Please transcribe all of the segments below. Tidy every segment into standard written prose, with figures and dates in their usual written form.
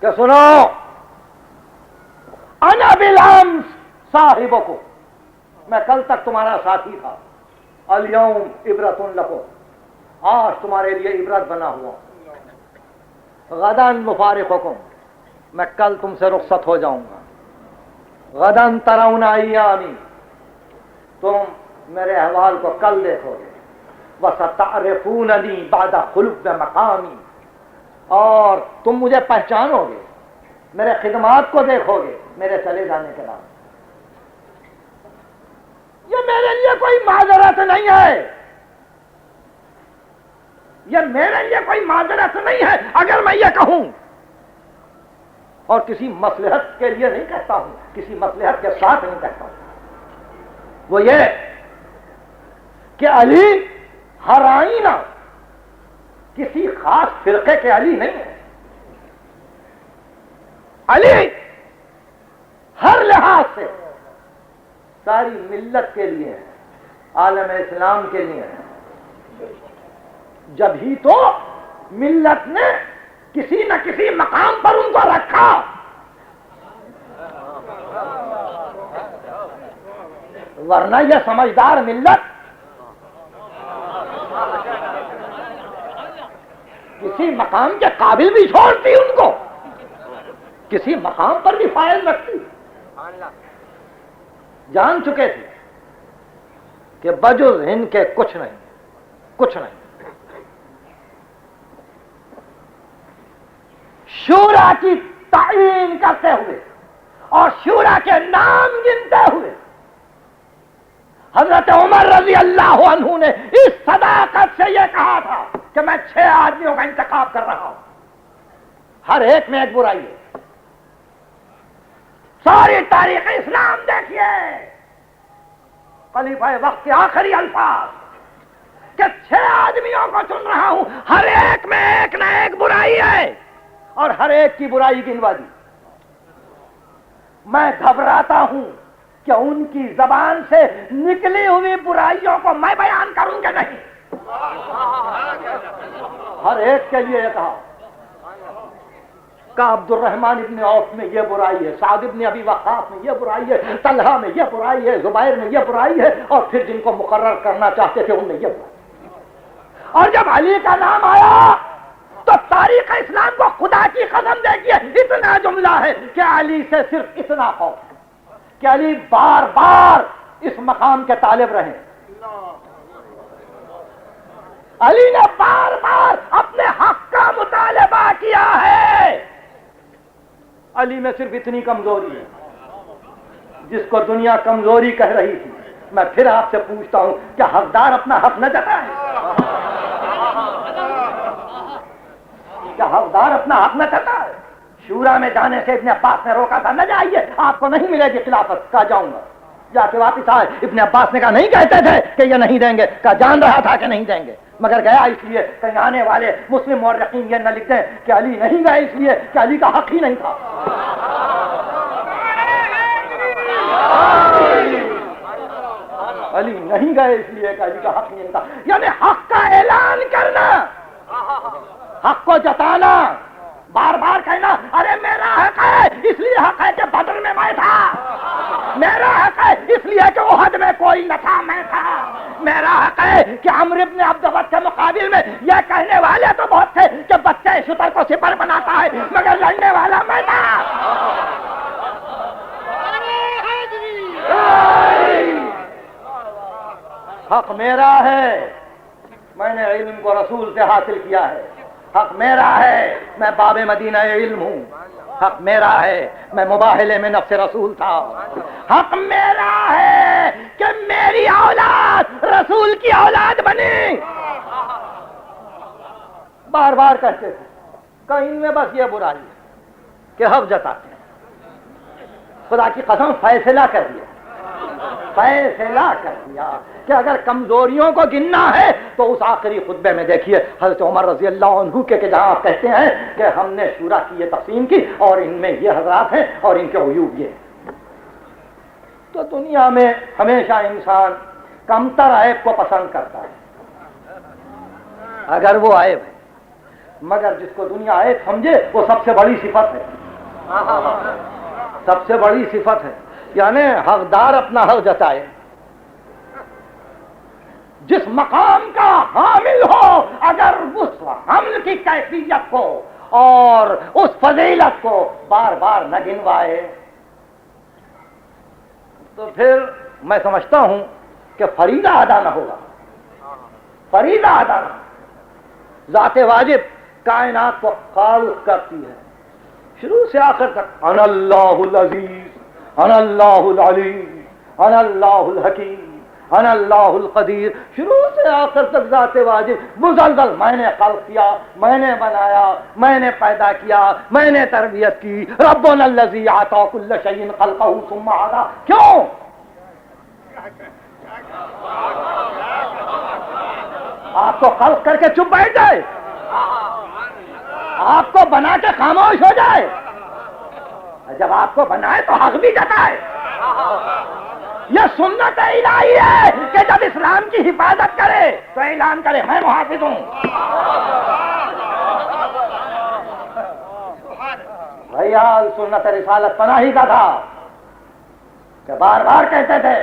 کہ سنو انا بالامس صاحبکم، میں کل تک تمہارا ساتھی تھا، الیوم عبرۃ لکم، آج تمہارے لیے عبرت بنا ہوا، غداً مفارقکم، میں کل تم سے رخصت ہو جاؤں گا، غداً ترون ایامی، تم میرے احوال کو کل دیکھو گے، وستعرفوننی بعد خلف مقامی، اور تم مجھے پہچانو گے، میرے خدمات کو دیکھو گے میرے چلے جانے کے بعد۔ یہ میرے لیے کوئی معذرت نہیں ہے، یہ میرے لیے کوئی معذرت نہیں ہے اگر میں یہ کہوں، اور کسی مصلحت کے لیے نہیں کہتا ہوں، کسی مصلحت کے ساتھ نہیں کہتا ہوں، وہ یہ کہ علی ہر آئینہ کسی خاص فرقے کے علی نہیں ہے، علی ہر لحاظ سے ساری ملت کے لیے ہے، عالم اسلام کے لیے ہے، جب ہی تو ملت نے کسی نہ کسی مقام پر ان کو رکھا، ورنہ یہ سمجھدار ملت کسی مقام کے قابل بھی چھوڑتی، ان کو کسی مقام پر بھی فائز رکھتی، جان چکے تھے کہ بجز ان کے کچھ نہیں، کچھ نہیں۔ شورا کی تعیین کرتے ہوئے اور شورا کے نام گنتے ہوئے حضرت عمر رضی اللہ عنہ نے اس صداقت سے یہ کہا تھا کہ میں 6 آدمیوں کا انتخاب کر رہا ہوں، ہر ایک میں ایک برائی ہے۔ ساری تاریخ اسلام دیکھیے، خلیفہ وقت کے آخری الفاظ کہ 6 آدمیوں کو چن رہا ہوں، ہر ایک میں ایک نہ ایک برائی ہے، اور ہر ایک کی برائی گنوا دی۔ میں گھبراتا ہوں کہ ان کی زبان سے نکلی ہوئی برائیوں کو میں بیان کروں کہ نہیں، ہر ایک کے لیے یہ کہا کہ عبد الرحمن ابن عوف میں یہ برائی ہے، سعد ابن ابی وقاص میں یہ برائی ہے، طلحہ میں یہ برائی ہے، زبیر میں یہ برائی ہے، اور پھر جن کو مقرر کرنا چاہتے تھے ان میں یہ برائی۔ اور جب علی کا نام آیا تو تاریخ اسلام کو خدا کی قسم دیکھیے اتنا جملہ ہے کہ علی سے صرف اتنا خوف کہ علی بار بار اس مقام کے طالب رہے، علی نے بار بار اپنے حق کا مطالبہ کیا ہے۔ علی میں صرف اتنی کمزوری ہے جس کو دنیا کمزوری کہہ رہی تھی۔ میں پھر آپ سے پوچھتا ہوں، کیا حقدار اپنا حق نہ جتائے؟ کیا حقدار اپنا حق نہ جتائے؟ شورا میں جانے سے ابن عباس نے روکا تھا، نہ جائیے، آپ کو نہیں ملے گی خلافت، کہا جاؤں گا، جا کے واپس آئے۔ ابن عباس نے کہا نہیں کہتے تھے کہ یہ نہیں دیں گے، کہا جان رہا تھا کہ نہیں دیں گے، مگر گیا اس لیے کہ آنے والے مسلم مورخین یہ نہ لکھ دیں کہ علی نہیں گئے اس لیے کہ علی کا حق ہی نہیں تھا۔ علی نہیں گئے اس لیے کہ علی کا حق نہیں تھا، یعنی حق کا اعلان کرنا، حق کو جتانا، بار بار کہنا ارے میرا حق ہے اس لیے حق ہے کہ بدر میں میں تھا، میرا حق ہے اس لیے کہ احد میں کوئی نہ تھا میں تھا، میرا حق ہے کہ عمرو بن عبد ود کے مقابل میں یہ کہنے والے تو بہت تھے کہ بچے شتر کو سپر بناتا ہے مگر لڑنے والا میں تھا۔ حق میرا ہے، میں نے علم کو رسول سے حاصل کیا ہے، حق میرا ہے، میں باب مدینہ علم ہوں، حق میرا ہے، میں مباہلے میں نفس رسول تھا، حق میرا ہے کہ میری اولاد رسول کی اولاد بنے۔ بار بار کہتے تھے کہ ان میں بس یہ برائی ہے کہ حق جتاتے ہیں۔ خدا کی قسم فیصلہ کر دیا، فیصلہ کر دیا کہ اگر کمزوریوں کو گننا ہے تو اس آخری خطبے میں دیکھیے حضرت عمر رضی اللہ عنہ کے کہ جہاں آپ کہتے ہیں کہ ہم نے شورا کی یہ تقسیم کی اور ان میں یہ حضرات ہیں اور ان کے عیوب یہ ہیں۔ تو دنیا میں ہمیشہ انسان کمتر عیب کو پسند کرتا ہے، اگر وہ عیب ہے مگر جس کو دنیا ایک سمجھے وہ سب سے بڑی صفت ہے، سب سے بڑی صفت ہے، یعنی حقدار اپنا حق جتائے، جس مقام کا حامل ہو اگر اس حمل کی کیفیت کو اور اس فضیلت کو بار بار نہ گنوائے تو پھر میں سمجھتا ہوں کہ فریضہ ادا نہ ہوگا، فریضہ ادا نہ، ذات واجب کائنات کو خالق کرتی ہے شروع سے آخر تک، انا اللہ العزیز انا اللہ العلیم انا اللہ الحکیم انا اللہ القدیر، شروع سے آخر تک ذات واجب مزلزل، میں نے خلق کیا، میں نے بنایا، میں نے پیدا کیا، میں نے تربیت کی، ربنا الذی اعطى كل شيء خلقه ثم هدى، کیوں؟ آپ کو خلق کر کے چپ بیٹھ جائے، آپ کو بنا کے خاموش ہو جائے، جب آپ کو بنائے تو حق بھی جتائے۔ یہ سنت الہی ہے کہ جب اسلام کی حفاظت کرے تو اعلان کرے میں محافظ ہوں۔ بھیا سنت رسالت پناہی کا تھا کہ بار بار کہتے تھے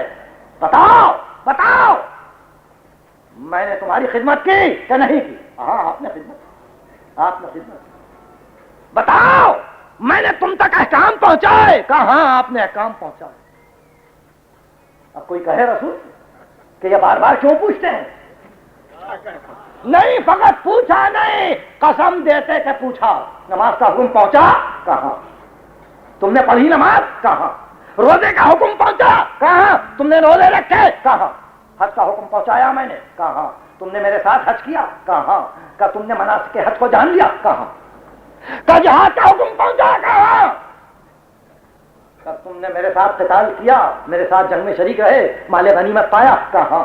بتاؤ بتاؤ میں نے تمہاری خدمت کی کہ نہیں کی؟ ہاں آپ نے خدمت، آپ نے خدمت۔ بتاؤ میں نے تم تک احکام پہنچائے؟ کہا ہاں آپ نے احکام پہنچائے۔ اب کوئی کہے رسول کہ یہ بار بار کیوں پوچھتے ہیں؟ نہیں، فقط پوچھا نہیں، قسم دیتے کہ پوچھا۔ نماز کا حکم پہنچا؟ کہاں؟ تم نے پڑھی نماز؟ کہاں؟ روزے کا حکم پہنچا؟ کہاں؟ تم نے روزے رکھے؟ کہاں؟ حج کا حکم پہنچایا میں نے؟ کہاں؟ تم نے میرے ساتھ حج کیا؟ کہاں؟ کہ تم نے مناسک کے حج کو جان لیا؟ کہاں؟ کہ جہاد کا حکم پہنچا؟ کہاں؟ کہ تم نے میرے ساتھ قتال کیا، میرے ساتھ جنگ میں شریک رہے، مال غنیمت پایا؟ کہاں؟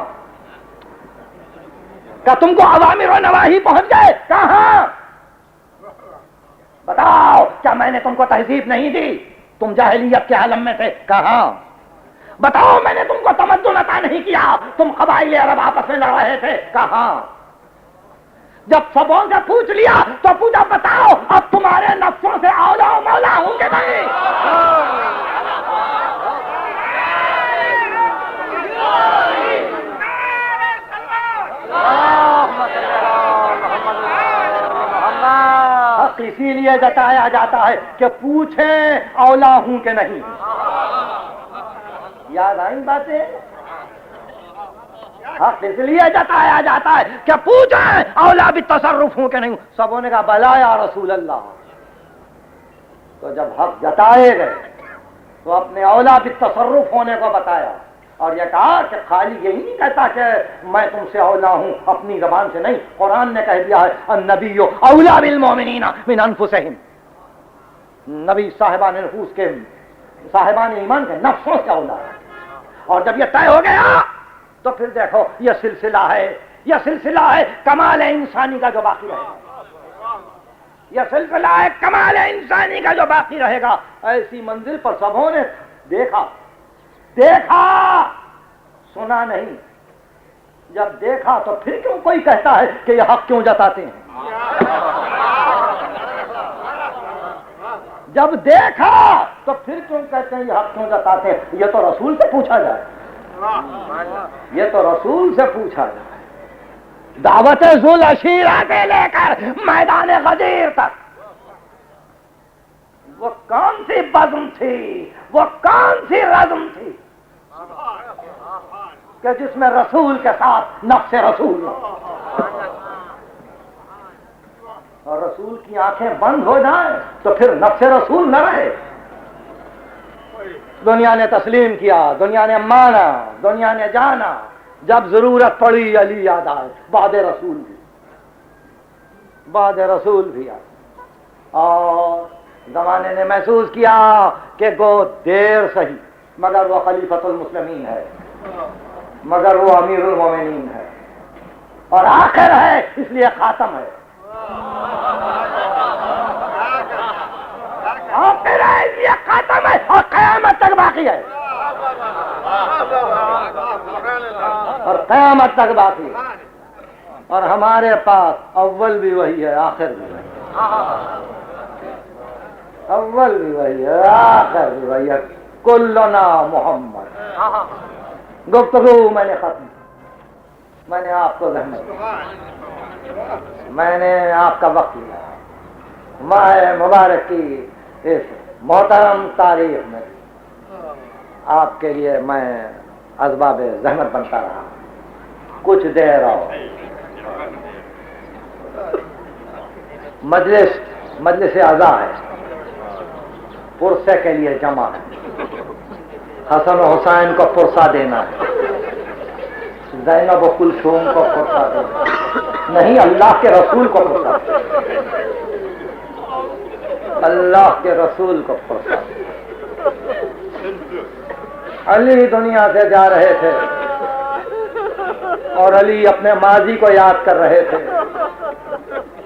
کہ تم کو اوامر و نواہی پہنچ گئے؟ کہاں؟ بتاؤ کیا میں نے تم کو تہذیب نہیں دی؟ تم جاہلیت کے عالم میں تھے؟ کہاں؟ بتاؤ میں نے تم کو تمدن عطا نہیں کیا؟ تم قبائل عرب آپس میں لڑ رہے تھے؟ کہاں؟ جب سبوں سے پوچھ لیا تو پوچھا بتاؤ اب تمہارے نفسوں سے اولا و مولا ہوں گے نہیں؟ حق اسی لیے جتایا جاتا ہے کہ پوچھیں اولا ہوں کہ نہیں۔ یاد آئیں باتیں؟ حق اس لیے جتایا جاتا ہے کہ پوچھیں اولا بھی تصرف ہوں کہ نہیں۔ سبوں نے کہا بلا یا رسول اللہ۔ تو جب حق جتائے گئے تو اپنے اولا بھی تصرف ہونے کو بتایا اور یہ کہا کہ خالی یہی نہیں کہتا کہ میں تم سے اولا ہوں اپنی زبان سے، نہیں، قرآن نے کہہ دیا ہے النبی اولا بالمؤمنین من انفسہم، نبی صاحبان نفوس کے، صاحبان ایمان کے نفسوں سے اولا ہے۔ اور جب یہ طے ہو گیا تو پھر دیکھو یہ سلسلہ ہے، یہ سلسلہ ہے کمال انسانی کا جو باقی رہے گا، یہ سلسلہ ہے کمال انسانی کا جو باقی رہے گا۔ ایسی منزل پر سبوں نے دیکھا، دیکھا سنا نہیں، جب دیکھا تو پھر کیوں کوئی کہتا ہے کہ یہ حق کیوں جتاتے ہیں؟ جب دیکھا تو پھر کیوں کہتے ہیں یہ حق کیوں جتاتے ہیں؟ یہ تو رسول سے پوچھا جائے، یہ تو رسول سے پوچھا جائے۔ دعوت ذوالعشیرہ سے لے کر میدان غدیر تک وہ کون سی بزم تھی، وہ کون سی رزم تھی کہ جس میں رسول کے ساتھ نفس رسول ہو، اور رسول کی آنکھیں بند ہو جائیں تو پھر نفس رسول نہ رہے۔ دنیا نے تسلیم کیا، دنیا نے مانا، دنیا نے جانا، جب ضرورت پڑی علی یاد آئے، بعد رسول بھی، بعد رسول بھی آئے، اور زمانے نے محسوس کیا کہ گو دیر صحیح مگر وہ خلیفۃ المسلمین ہے، مگر وہ امیر المومنین ہے، اور آخر ہے اس لیے خاتم ہے، آخر ہے اس لیے خاتم ہے، اور قیامت تک باقی ہے، اور قیامت تک باقی ہے، اور ہمارے پاس اول بھی وہی ہے، آخر بھی وہی ہے۔ اول بھی وہی ہے، آخر بھی وہی ہے، کلنا محمد. گفتگو میں نے ختم، میں نے آپ کو زحمت، میں نے آپ کا وقت لیا، ماہ مبارک کی اس محترم تاریخ میں آپ کے لیے میں اسباب زحمت بنتا رہا. کچھ دیر اور مجلس اعضاء ہے، پرسے کے لیے جمع ہے، حسن و حسین کو پرسہ دینا ہے، زینب و کلثوم کو پرسہ دینا ہے، نہیں اللہ کے رسول کو پرسہ دینا، اللہ کے رسول کو پرسہ دینا. علی دنیا سے جا رہے تھے اور علی اپنے ماضی کو یاد کر رہے تھے.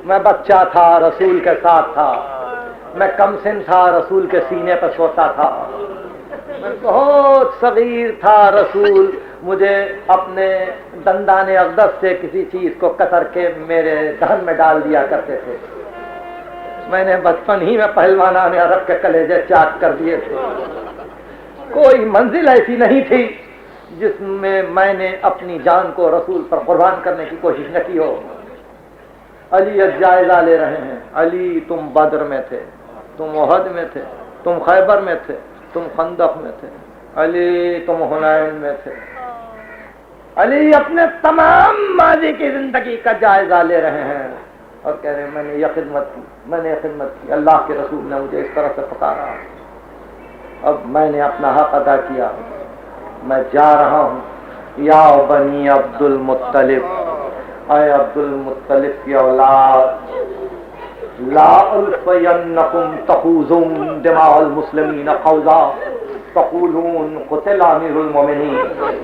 میں بچہ تھا، رسول کے ساتھ تھا، میں کم سن تھا، رسول کے سینے پر سوتا تھا، میں بہت صغیر تھا، رسول مجھے اپنے دندان اقدس سے کسی چیز کو کتر کے میرے دہن میں ڈال دیا کرتے تھے. میں نے بچپن ہی میں پہلوانان عرب کے کلیجے چاک کر دیے تھے. کوئی منزل ایسی نہیں تھی جس میں نے اپنی جان کو رسول پر قربان کرنے کی کوشش نہ کی ہو. علی جائزہ لے رہے ہیں. علی تم بدر میں تھے، تم احد میں تھے، تم خیبر میں تھے، تم خندق میں تھے، علی تم حنین میں تھے. علی اپنے تمام ماضی کی زندگی کا جائزہ لے رہے ہیں اور کہہ رہے ہیں میں نے یہ خدمت کی، میں نے یہ خدمت کی، اللہ کے رسول نے مجھے اس طرح سے پکارا، اب میں نے اپنا حق ادا کیا، میں جا رہا ہوں. یا بنی عبد المطلب، اے عبد المطلب کی اولاد، لا الفینکم تخوضون دماء المسلمین خوضا تقولون قتل امیر المومنین.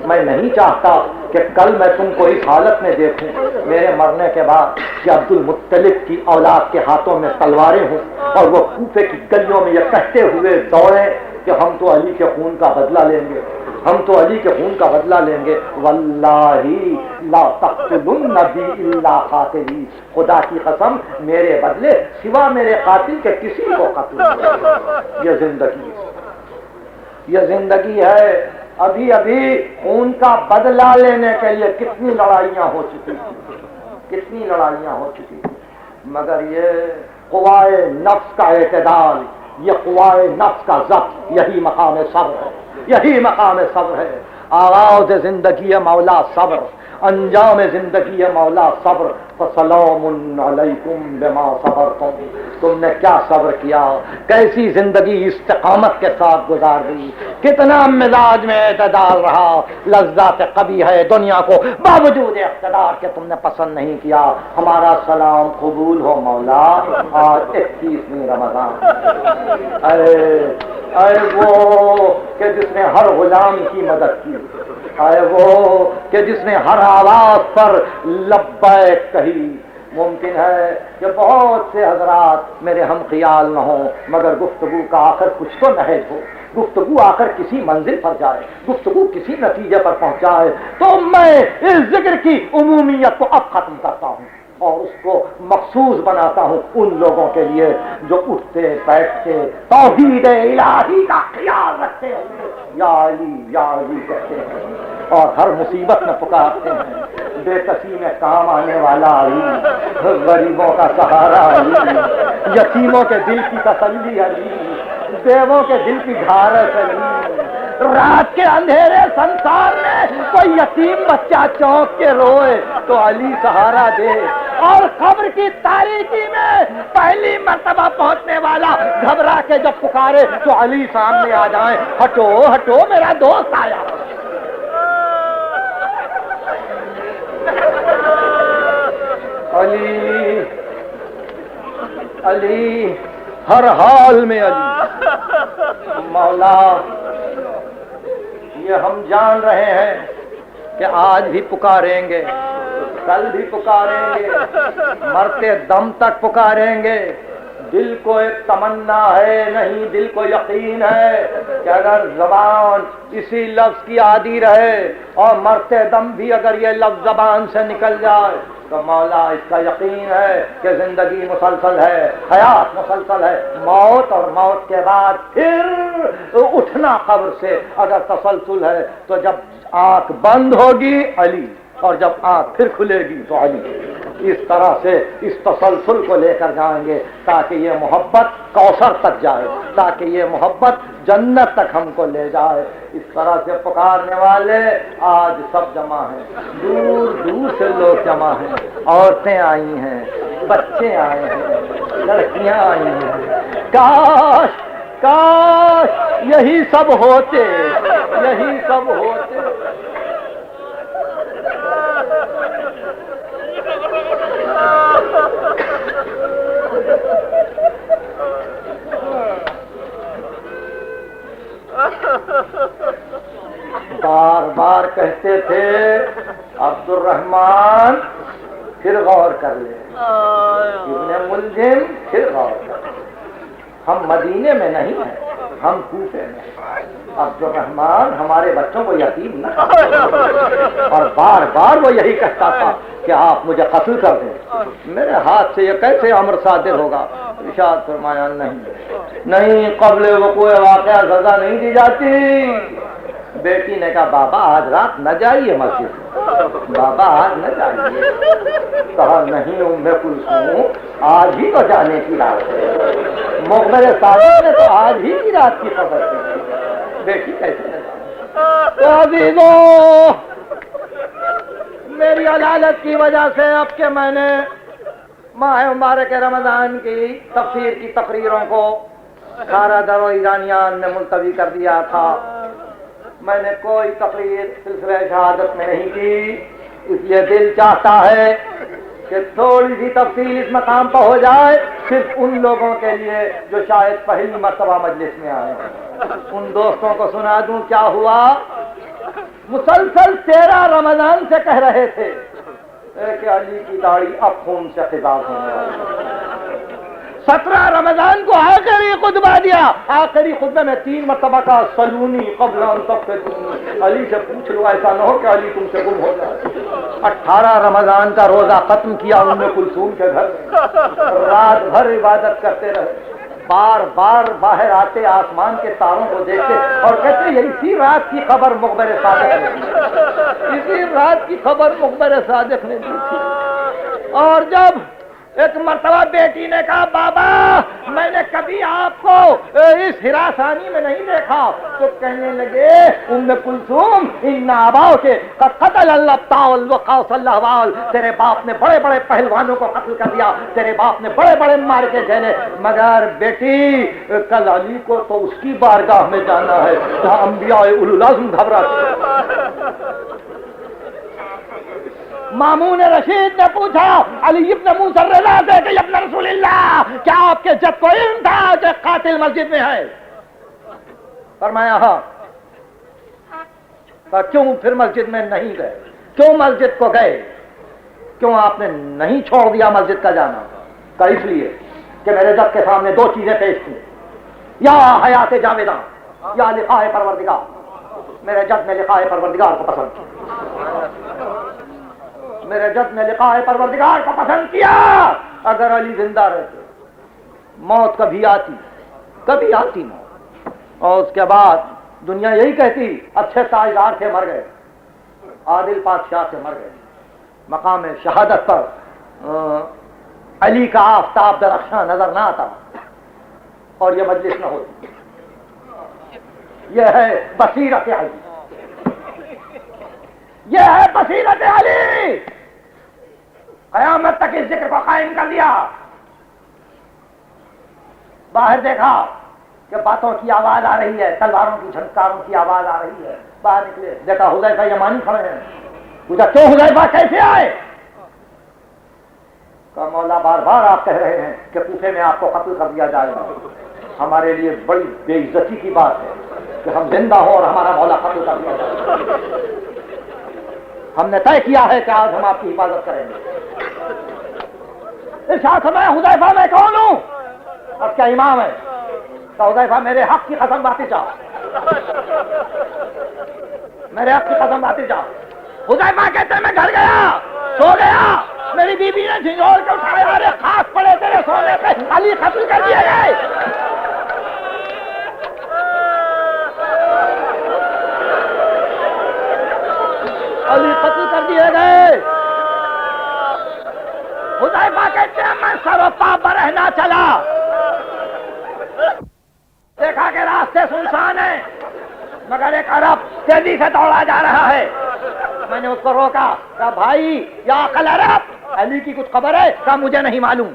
میں نہیں چاہتا کہ کل میں تم کو اس حالت میں دیکھوں میرے مرنے کے بعد کہ عبد المطلب کی اولاد کے ہاتھوں میں تلواریں ہوں اور وہ کوفے کی گلیوں میں یہ کہتے ہوئے دوڑیں کہ ہم تو علی کے خون کا بدلہ لیں گے، ہم تو علی کے خون کا بدلہ لیں گے. واللہ لا تقتلن نبی الا قاتلی، خدا کی قسم میرے بدلے سوا میرے قاتل کے کسی کو قتل نہیں. یہ زندگی، یہ زندگی ہے. ابھی ابھی خون کا بدلہ لینے کے لیے کتنی لڑائیاں ہو چکی، کتنی لڑائیاں ہو چکی، مگر یہ قوائے نفس کا اعتدال، یہ قوائے نفس کا ضبط، یہی مقام صبر ہے، یہی مقام صبر ہے. آغاز زندگی مولا صبر، انجام زندگی مولا صبر. فسلام علیکم بما صبرتم، تم نے کیا صبر کیا، کیسی زندگی استقامت کے ساتھ گزار دی، کتنا مزاج میں اعتدال رہا. لذات قبیح ہے دنیا کو باوجود اقتدار کے تم نے پسند نہیں کیا. ہمارا سلام قبول ہو مولا. آج 21ویں رمضان، اے وہ کہ جس نے ہر غلام کی مدد کی، اے وہ کہ جس نے ہر آواز پر لبیک کہی. ممکن ہے کہ بہت سے حضرات میرے ہم خیال نہ ہوں، مگر گفتگو کا آخر کچھ تو نہج ہو، گفتگو آخر کسی منزل پر جائے، گفتگو کسی نتیجے پر پہنچائے. تو میں اس ذکر کی عمومیت کو اب ختم کرتا ہوں اور اس کو مخصوص بناتا ہوں ان لوگوں کے لیے جو اٹھتے بیٹھتے توحید الہی کا خیال رکھتے ہیں، یا علی کہتے ہیں اور ہر مصیبت میں پکارتے ہیں. بے کسی میں کام آنے والا علی، غریبوں کا سہارا علی، یتیموں کے دل کی تسلی علی، بیووں کے دل کی گھارت علی. رات کے اندھیرے سنسار میں کوئی یتیم بچہ چونک کے روئے تو علی سہارا دے، اور قبر کی تاریکی میں پہلی مرتبہ پہنچنے والا گھبرا کے جب پکارے تو علی سامنے آ جائیں. ہٹو ہٹو میرا دوست آیا. علی علی ہر حال میں علی. مولا یہ ہم جان رہے ہیں کہ آج بھی پکاریں گے، کل بھی پکاریں گے، مرتے دم تک پکاریں گے. دل کو ایک تمنا ہے، نہیں دل کو یقین ہے کہ اگر زبان اسی لفظ کی عادی رہے اور مرتے دم بھی اگر یہ لفظ زبان سے نکل جائے تو مولا اس کا یقین ہے کہ زندگی مسلسل ہے، حیات مسلسل ہے، موت اور موت کے بعد پھر اٹھنا قبر سے اگر تسلسل ہے تو جب آنکھ بند ہوگی علی، اور جب آنکھ پھر کھلے گی تو علی. اس طرح سے اس تسلسل کو لے کر جائیں گے تاکہ یہ محبت کوثر تک جائے، تاکہ یہ محبت جنت تک ہم کو لے جائے. اس طرح سے پکارنے والے آج سب جمع ہیں، دور دور سے لوگ جمع ہیں، عورتیں آئی ہیں، بچے آئے ہیں، لڑکیاں آئی ہیں. کاش کاش یہی سب ہوتے، یہی سب ہوتے. بار بار کہتے تھے عبد الرحمن پھر غور کر لے، ابن ملجم پھر غور کر لے. ہم مدینے میں نہیں ہیں، ہم کوفے میں ہیں. عبد الرحمن ہمارے بچوں کو یتیم نہ کریں. اور بار بار وہ یہی کہتا تھا کہ آپ مجھے قتل کر دیں. میرے ہاتھ سے یہ کیسے امر صادر ہوگا؟ ارشاد فرمایا نہیں، قبل وقوع واقعہ سزا نہیں دی جاتی. بیٹی نے کہا بابا آج رات نہ جائیے مسجد، بابا آج نہ جائیے. کہا نہیں ام کلثوم آج ہی تو جانے کی رات ہے. مقبر صادق نے تو آج ہی کی رات کی خبر دی. بیٹی کیسے نہ جائے؟ عزیزوں، میری علالت کی وجہ سے اب کہ میں نے ماہ مبارک رمضان کی تفسیر کی تقریروں کو سارا در و ایرانیان نے ملتوی کر دیا تھا، میں نے کوئی تقریر سلسلہ شہادت میں نہیں کی. اس لیے دل چاہتا ہے کہ تھوڑی سی تفصیل اس مقام پر ہو جائے، صرف ان لوگوں کے لیے جو شاید پہلی مرتبہ مجلس میں آئے ہیں. ان دوستوں کو سنا دوں کیا ہوا. مسلسل 13 رمضان سے کہہ رہے تھے کہ علی کی داڑھی اب خون سے خضاب ہونے والی. 17 رمضان کو آخری خطبہ دیا. آخری خطبے میں 3 مرتبہ کا سلونی قبل ان تفتنی، علی سے پوچھ لو ایسا نہ ہو کہ علی تم سے گم ہو جائے. 18 رمضان کا روزہ ختم کیا ام کلثوم کے گھر میں، رات بھر عبادت کرتے رہے. بار بار باہر آتے آسمان کے تاروں کو دیکھتے اور کہتے یہ اسی رات کی خبر مقبر صادق نے دی، اسی رات کی خبر مقبر صادق نے دی تھی. اور جب ایک مرتبہ بیٹی نے کہا بابا میں نے کبھی آپ کو اس ہراسانی میں نہیں دیکھا، تو کہنے لگے ام کلثوم ان آباؤ کے قتل اللہ تعالی وقاص اللہ وال، تیرے باپ نے بڑے بڑے پہلوانوں کو قتل کر دیا، تیرے باپ نے بڑے بڑے مار کے جھیلے، مگر بیٹی کل علی کو تو اس کی بارگاہ میں جانا ہے جہاں انبیاء اولو العزم گھبراتے. مامون رشید نے پوچھا علی ابن موسیٰ الرضا سے کہ ابن رسول اللہ کیا آپ کے جد کو علم تھا کہ قاتل مسجد میں ہے؟ فرمایا ہاں. کیوں پھر مسجد میں نہیں گئے؟ کیوں مسجد کو گئے؟ کیوں آپ نے نہیں چھوڑ دیا مسجد کا جانا؟ کہ اس لیے کہ میرے جد کے سامنے 2 چیزیں پیش تھیں، یا حیات جاویداں یا لقاء پروردگار. میرے جد نے لقاء پروردگار کو پسند کیا، میرے جد نے لقاء پروردگار کو پسند کیا. اگر علی زندہ رہتے موت کبھی آتی موت، اور اس کے بعد دنیا یہی کہتی اچھے تاجدار تھے مر گئے، عادل بادشاہ سے مر گئے. مقام شہادت پر علی کا آفتاب درخشاں نظر نہ آتا اور یہ مجلس نہ ہوتی. یہ ہے بصیرت علی، یہ ہے بصیرت علی. قیامت تک اس ذکر کو قائم کر دیا. باہر دیکھا کہ باتوں کی آواز آ رہی ہے، تلواروں کی جھنکاروں کی آواز آ رہی ہے. باہر نکلے دیکھا حذیفہ یمانی کھڑے ہیں. پوچھا کیوں حذیفہ کیسے آئے؟ کہا مولا بار بار آپ کہہ رہے ہیں کہ کوفے میں آپ کو قتل کر دیا جائے گا. ہمارے لیے بڑی بے عزتی کی بات ہے کہ ہم زندہ ہوں اور ہمارا مولا قتل کر دیا جائے. ہم نے طے کیا ہے کہ آج ہم آپ کی حفاظت کریں گے. ارشاد فرمایا حذیفہ میں کون ہوں؟ اب کیا امام ہے؟ تو حذیفہ میرے حق کی قسم باتی چاہو، میرے حق کی قسم باتی چاہو. حذیفہ کہتے ہیں میں گھر گیا، سو گیا، میری بیوی نے جھنجھوڑ کے اٹھایا، ارے خاص پڑے تیرے سونے پہ، علی قتل کر دیے گئے۔ علی قتل کر دیے گئے۔ حذیفہ کہتے ہیں میں سر و پا برہنا چلا، دیکھا کہ راستے سنسان ہیں مگر ایک عرب تیزی سے دوڑا جا رہا ہے۔ میں نے اس کو روکا، کہا بھائی یا عقل عرب، علی کی کچھ خبر ہے؟ کہا مجھے نہیں معلوم۔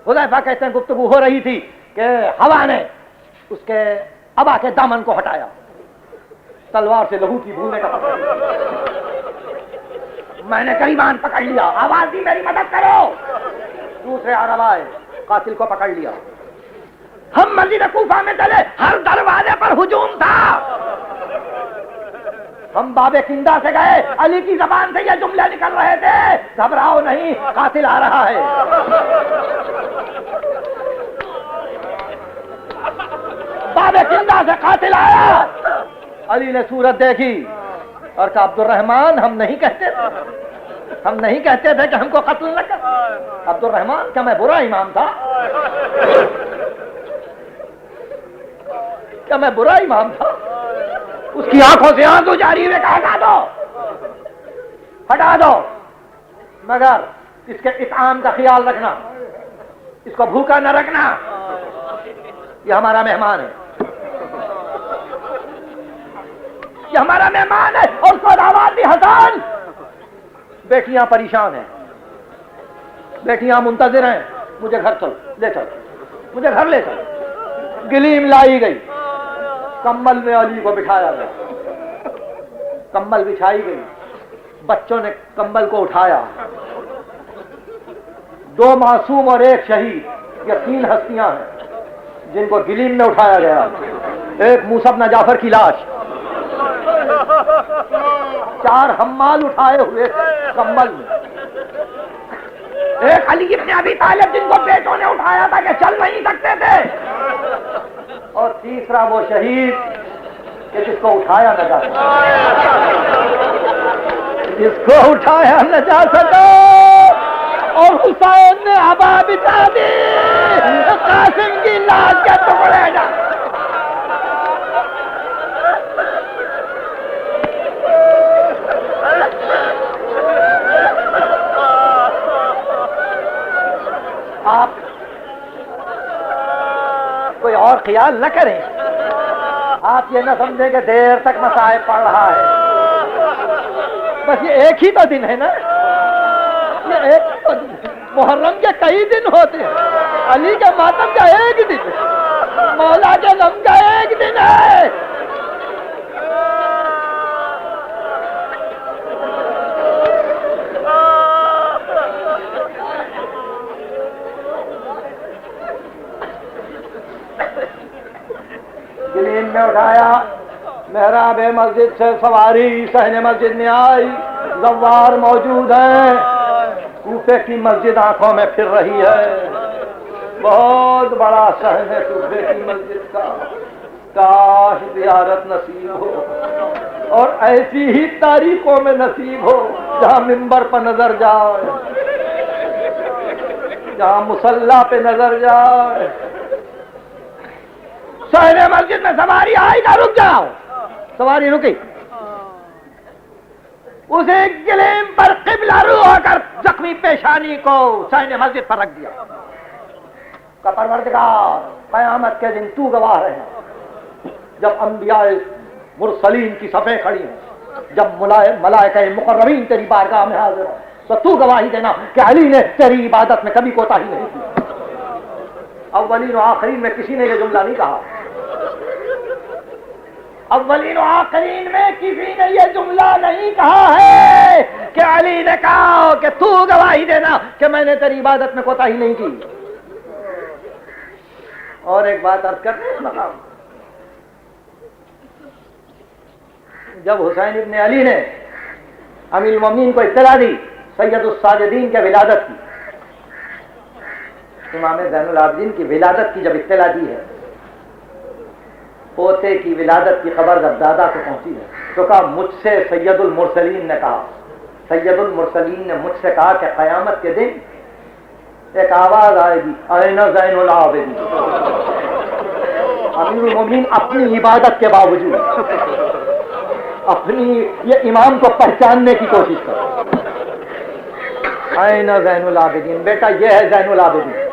حذیفہ کہتے ہیں گفتگو ہو رہی تھی کہ ہوا نے اس کے ابا کے دامن کو ہٹایا، تلوار سے لہو کی بھونے کا پکڑ لیا۔ میں نے قریبان پکڑ لیا، آواز دی میری مدد کرو۔ دوسرے عرب آئے، قاتل کو پکڑ لیا۔ ہم مسجد کوفہ میں چلے، ہر دروازے پر ہجوم تھا۔ ہم باب کندا سے گئے، علی کی زبان سے یہ جملے نکل رہے تھے، گھبراؤ نہیں، قاتل آ رہا ہے۔ باب کندا سے قاتل آیا، علی نے صورت دیکھی اور کہا عبد الرحمن ہم نہیں کہتے تھے کہ ہم کو قتل نہ کر۔ عبد الرحمن کیا میں برا امام تھا؟ کیا میں برا امام تھا؟ اس کی آنکھوں سے آنسو جاری ہوئے، کہا ہٹا دو، مگر اس کے اطعام کا خیال رکھنا، اس کو بھوکا نہ رکھنا، یہ ہمارا مہمان ہے، یہ ہمارا مہمان ہے۔ اور اس کو دعوت دی، حسن بیٹیاں پریشان ہیں، بیٹیاں منتظر ہیں، مجھے گھر چل لے چل، مجھے گھر لے چل۔ گلیم لائی گئی، کمبل میں علی کو بٹھایا گیا، کمبل بچھائی گئی، بچوں نے کمبل کو اٹھایا۔ دو معصوم اور ایک شہید، یہ تین ہستیاں ہیں جن کو گلیم میں اٹھایا گیا۔ ایک موسیٰ بن جعفر کی لاش، چار حمال اٹھائے ہوئے کمبل میں، ایک علی ابن ابی طالب جن کو بیٹوں نے اٹھایا تھا کہ چل نہیں سکتے تھے، اور تیسرا وہ شہید کہ جس کو اٹھایا نہ جا سکا، جس کو اٹھایا نہ جا سکا۔ اور حسین نے ہوا بچا دی، قاسم کی لاش کے ٹکڑے جا۔ آپ کوئی اور خیال نہ کریں، آپ یہ نہ سمجھیں کہ دیر تک مصائب پڑھ رہا ہے، بس یہ ایک ہی تو دن ہے نا، یہ ایک تو دن ہے۔ محرم کے کئی دن ہوتے ہیں، علی کے ماتم کا ایک دن ہے، مولا کے غم کا ایک دن ہے۔ گلیم میں اٹھایا، محراب مسجد سے سواری صحن مسجد میں آئی، زوار موجود ہیں، کوفے کی مسجد آنکھوں میں پھر رہی ہے، بہت بڑا صحن ہے کوفے کی مسجد کا، کاش زیارت نصیب ہو، اور ایسی ہی تاریخوں میں نصیب ہو جہاں منبر پر نظر جائے، جہاں مصلی پہ نظر جائے۔ صحن مسجد میں سواری آئی نہ، رک جاؤ، سواری رکی، اسے گلیم پر قبلہ رو ہو کر زخمی پیشانی کو صحن مسجد پر رکھ دیا۔ کہ پروردگار قیامت کے دن تو گواہ رہے، جب انبیاء مرسلین کی صفیں کھڑی ہیں، جب ملائکہ مقربین تیری بارگاہ میں حاضر ہیں، تو تو گواہی دینا کہ علی نے تیری عبادت میں کبھی کوتاہی نہیں کی۔ اولین و آخرین میں کسی نے یہ جملہ نہیں کہا، اولین و آخرین میں کسی نے یہ جملہ نہیں کہا ہے کہ علی نے کہا کہ تو گواہی دینا کہ میں نے تیری عبادت میں کوتاہی نہیں کی۔ اور ایک بات عرض کرتے ہیں، مقام جب حسین ابن علی نے امیر المومنین کو اطلاع دی سید الساجدین کے ولادت کی، امام زین العابدین کی ولادت کی جب اطلاع دی ہے، پوتے کی ولادت کی خبر جب دادا کو پہنچی ہے، تو کہا مجھ سے سید المرسلین نے کہا سید المرسلین نے مجھ سے کہا کہ قیامت کے دن ایک آواز آئے گی، این زین العابدین۔ امیر المومنین اپنی عبادت کے باوجود اپنی یہ امام کو پہچاننے کی کوشش کرو، این زین العابدین، بیٹا یہ ہے زین العابدین۔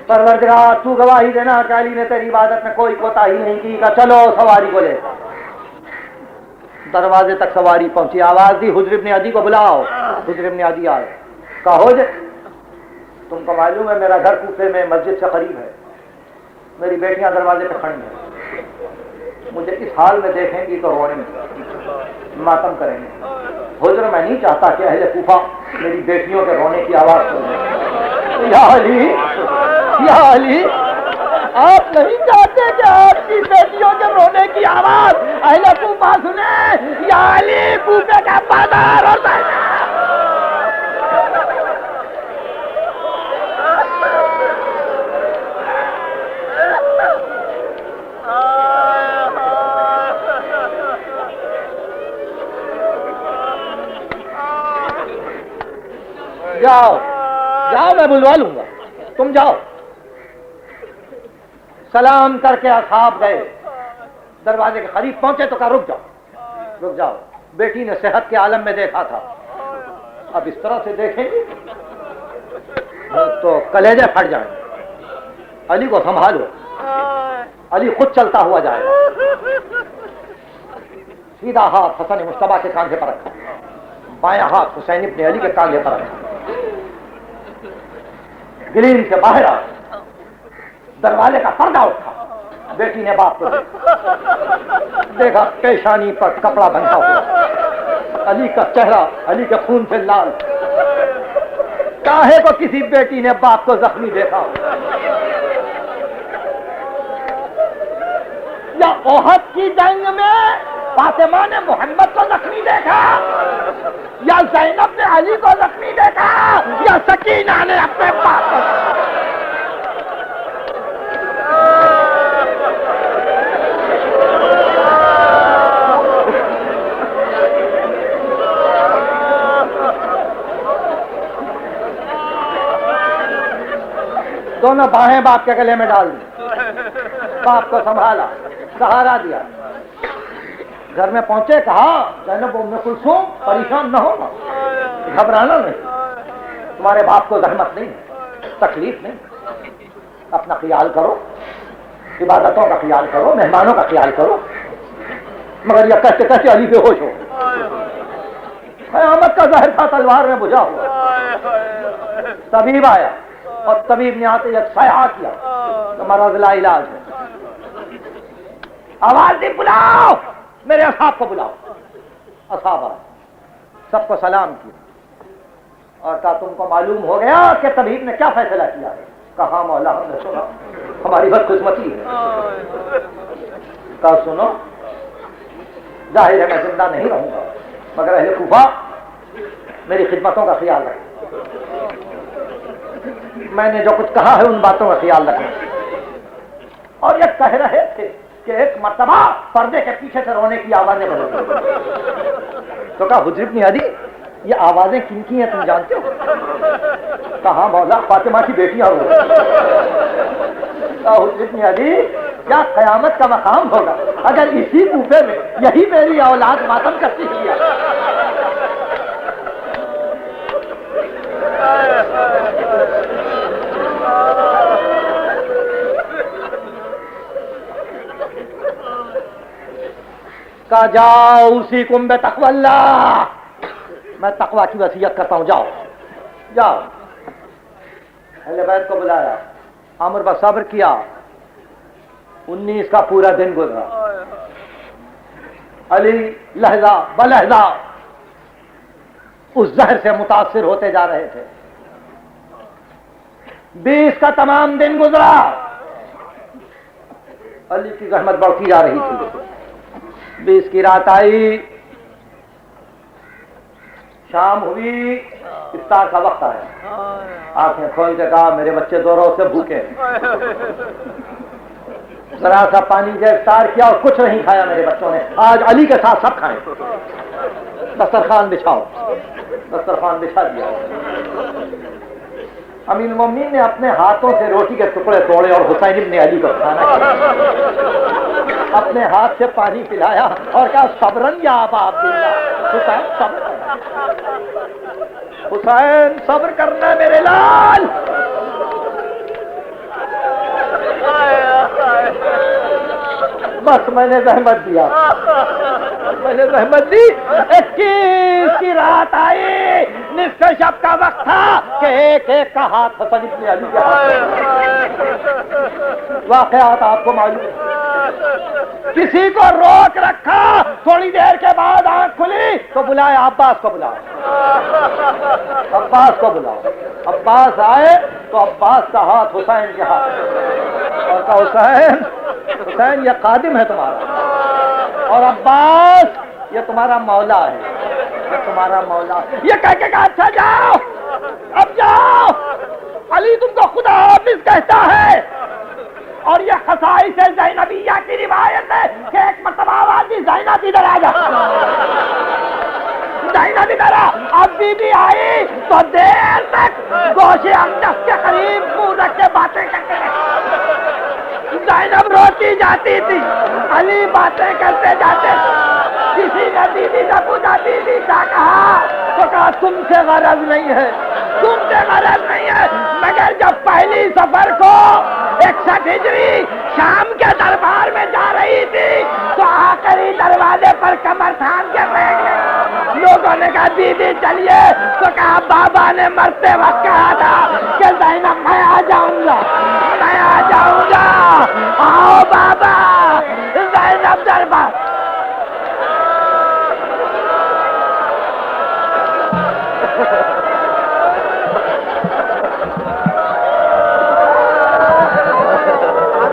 پروردگار تو گواہی دینا کہ علی نے تیری عبادت میں کوئی کوتاہی نہیں کی، کہ چلو سواری کو لے۔ دروازے تک سواری پہنچی، آواز دی حجر ابن عدی کو بلاؤ۔ حجر ابن عدی آئے، کہو جے تم کو معلوم ہے میرا گھر کوفے میں مسجد سے قریب ہے، میری بیٹیاں دروازے پہ کھڑی ہیں، مجھے اس حال میں دیکھیں گی تو رونے گی، ماتم کریں گے۔ حجر میں نہیں چاہتا کہ اہل کوفہ میری بیٹیوں کے رونے کی آواز سنیں۔ یا علی، یا علی، آپ نہیں چاہتے کہ آپ کی بیٹیوں کے رونے کی آواز اہل کوفہ سنیں؟ یا علی، کوفے کا بازار اور جاؤ جاؤ، میں بلوا لوں گا، تم جاؤ۔ سلام کر کے اصحاب گئے، دروازے کے قریب پہنچے تو کہا رک جاؤ، رک جاؤ، بیٹی نے صحت کے عالم میں دیکھا تھا، اب اس طرح سے دیکھیں گے تو کلیجے پھٹ جائیں۔ علی کو سنبھالو، علی خود چلتا ہوا جائے گا۔ سیدھا ہاتھ حسن مجتبیٰ کے کاندھے پر رکھا، بایاں ہاتھ حسین ابن علی کے کاندھے پر رکھا، گلیم سے باہر آ، دروازے کا پردہ اٹھا، بیٹی نے باپ کو دیکھا، پیشانی پر کپڑا بندھا ہوا، علی کا چہرہ علی کے خون سے لال، کاہے کو کسی بیٹی نے باپ کو زخمی دیکھا؟ یا احد کی جنگ میں فاطمہ نے محمد کو زخمی دیکھا، یا زینب نے علی کو زخمی دیکھا، یا سکینہ نے اپنے باپ کو؟ دونوں باہیں باپ کے گلے میں ڈال دی، باپ کو سنبھالا، سہارا دیا، گھر میں پہنچے، کہا زینب ام کلثوم پریشان نہ ہونا، گھبرانا نہیں، تمہارے باپ کو زحمت نہیں، تکلیف نہیں، اپنا خیال کرو، عبادتوں کا خیال کرو، مہمانوں کا خیال کرو۔ مگر یہ کہتے کہتے علی بے ہوش ہو، قیامت کا ظاہر تھا تلوار میں بجھا ہوا۔ طبیب آیا اور طبیب نے آتے ایک سیاح کیا کہ مرض لا علاج ہے، آواز دی بلاؤ، میرے اصحاب کو بلاؤ۔ اصحاب آئے، سب کو سلام کیا اور کہا تم کو معلوم ہو گیا کہ طبیب نے کیا فیصلہ کیا ہے؟ کہا مولا ہم نے سنا، ہماری بدقسمتی ہے۔ کہا سنو، ظاہر ہے میں زندہ نہیں رہوں گا، مگر اہل کوفہ میری خدمتوں کا خیال رکھیں، میں نے جو کچھ کہا ہے ان باتوں کا خیال رکھیں۔ اور یہ کہہ رہے تھے کہ ایک مرتبہ پردے کے پیچھے سے رونے کی آوازیں بدل گئی، تو کہا حجر ابن عدی یہ آوازیں کن کی ہیں تم جانتے ہو؟ کہا مولا فاطمہ کی بیٹیاں ہو۔ کہا حجر ابن عدی کیا قیامت کا مقام ہوگا اگر اسی کوفے میں یہی میری اولاد ماتم کرتی ہے؟ کہا جاؤ اوصیکم بتقوی اللہ، میں تقوی کی وصیت کرتا ہوں، جاؤ جاؤ۔ اہل بیت کو بلایا، امر بصبر کیا، 19 کا پورا دن گزرا، علی لہجہ بلہجہ اس زہر سے متاثر ہوتے جا رہے تھے۔ 20 کا تمام دن گزرا، علی کی زحمت بڑھتی جا رہی تھی۔ 20 کی رات آئی، شام ہوئی، افطار کا وقت آیا، آنکھیں کھول کے کہا میرے بچے 2 روز سے بھوکے ہیں، ذرا سا پانی سے افطار کیا اور کچھ نہیں کھایا میرے بچوں نے. آج علی کے ساتھ سب کھائیں. دسترخوان بچھاؤ. دسترخوان بچھا دیا. امیر المومنین نے اپنے ہاتھوں سے روٹی کے ٹکڑے توڑے اور حسین ابن علی کو کھانا کھلایا. اپنے ہاتھ سے پانی پلایا اور کہا صبرن یا ابا عبداللہ. حسین صبر. حسین صبر کرنا میرے لال. بس میں نے زحمت دیا. میں نے زحمت دی. 21 کی رات آئی, نصف شب کا وقت تھا کہ ایک ایک کا ہاتھ حسن ابن علی کے ہاتھ. واقعات آپ کو معلوم ہے. کسی کو روک رکھا, تھوڑی دیر کے بعد آنکھ کھلی تو بلایا عباس کو. بلاؤ عباس کو بلاؤ. عباس آئے تو عباس کا ہاتھ حسین کے ہاتھ اور کہا حسین حسین یہ خادم ہے تمہارا, اور عباس یہ تمہارا مولا ہے. یہ تمہارا مولا. یہ کہہ کے کہا اچھا جاؤ, اب جاؤ. علی تم کو خدا حافظ کہتا ہے. اور یہ خصائص زینبیہ کی روایت ہے کہ ایک مرتبہ آواز دی زینب ادھر آ جا. زینب ادھر آ. اب بی بی آئی تو دیر تک گوشے اقدس کے قریب منہ رکھ کے باتیں کرتے رہے. زینب روتی جاتی تھی, علی باتیں کرتے جاتے. کسی نے بیوی سے پوچھا بیوی کیا کہا تو کہا تم سے غرض نہیں ہے, تم سے غرض نہیں ہے, مگر جب پہلی سفر کو 61 ہجری شام کے دربار میں جا رہی تھی تو آخری دروازے پر کمر تھام کے بیٹھ گئی. لوگوں نے کہا بیوی چلیے, تو کہا بابا نے مرتے وقت کہا تھا کہ زینب میں آ جاؤں گا, میں آ جاؤں گا. آؤ بابا. زینب دربار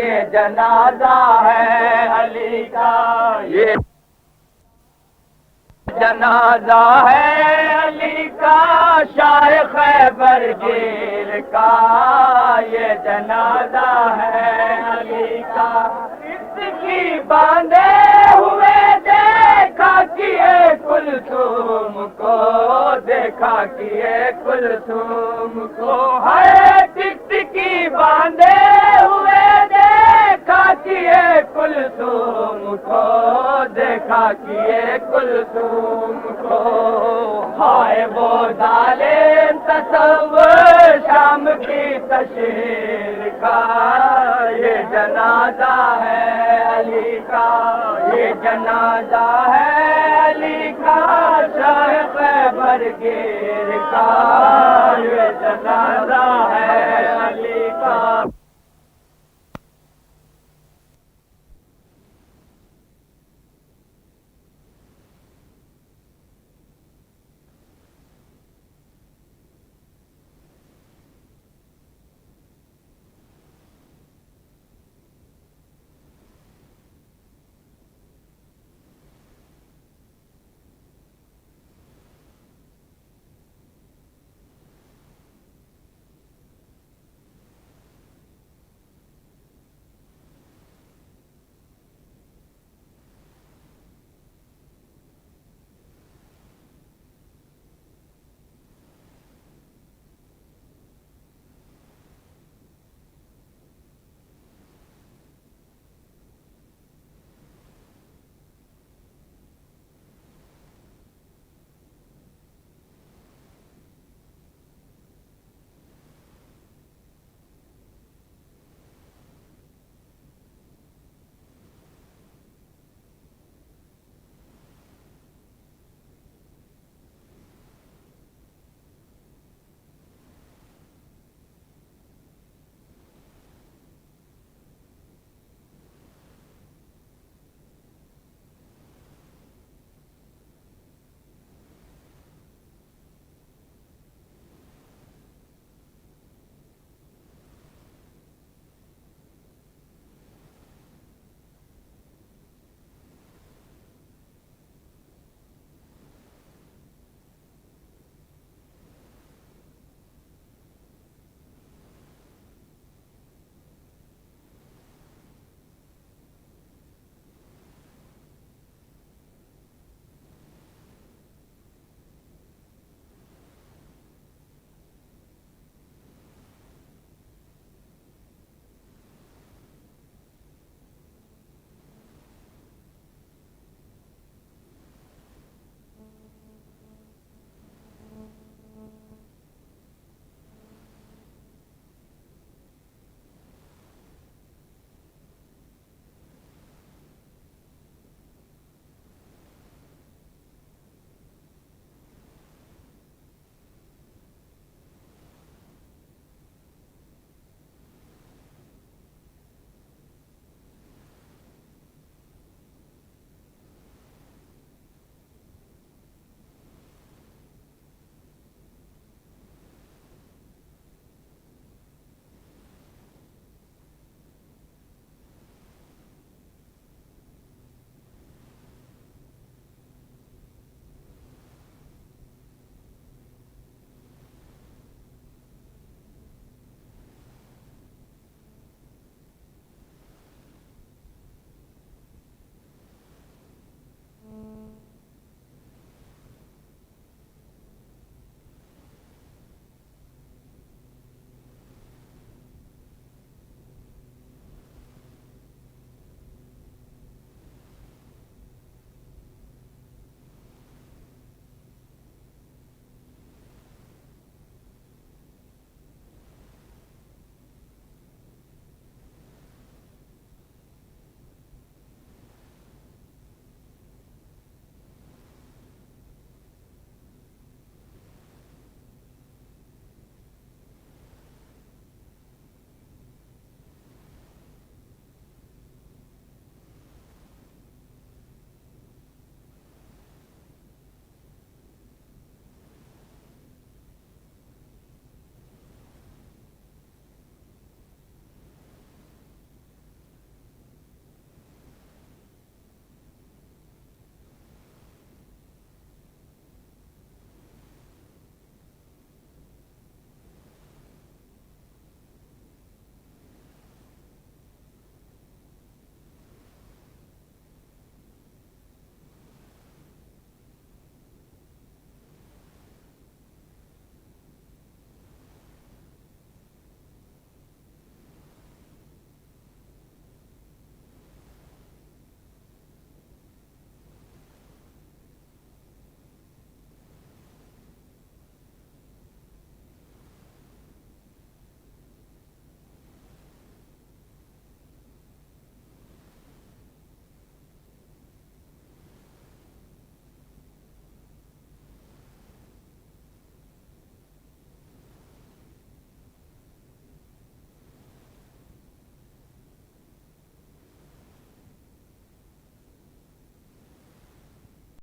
یہ جنازہ ہے علی کا, یہ جنازہ ہے علی کا شاہ خیبر گیر کا. یہ جنازہ ہے علی کا. اس کی باندھے ہوئے دیکھا کیے کلثوم کو, دیکھا کیے کلثوم کو. ہے ٹکٹکی باندھے ہوئے دیکھا کیے کلثوم کو, دیکھا کیے کلثوم کو. ہائے وہ ظالم تصور شام کی تشہیر کا. یہ جنازہ ہے علی کا, یہ جنازہ ہے علی کا شاہ خیبر گیر کا.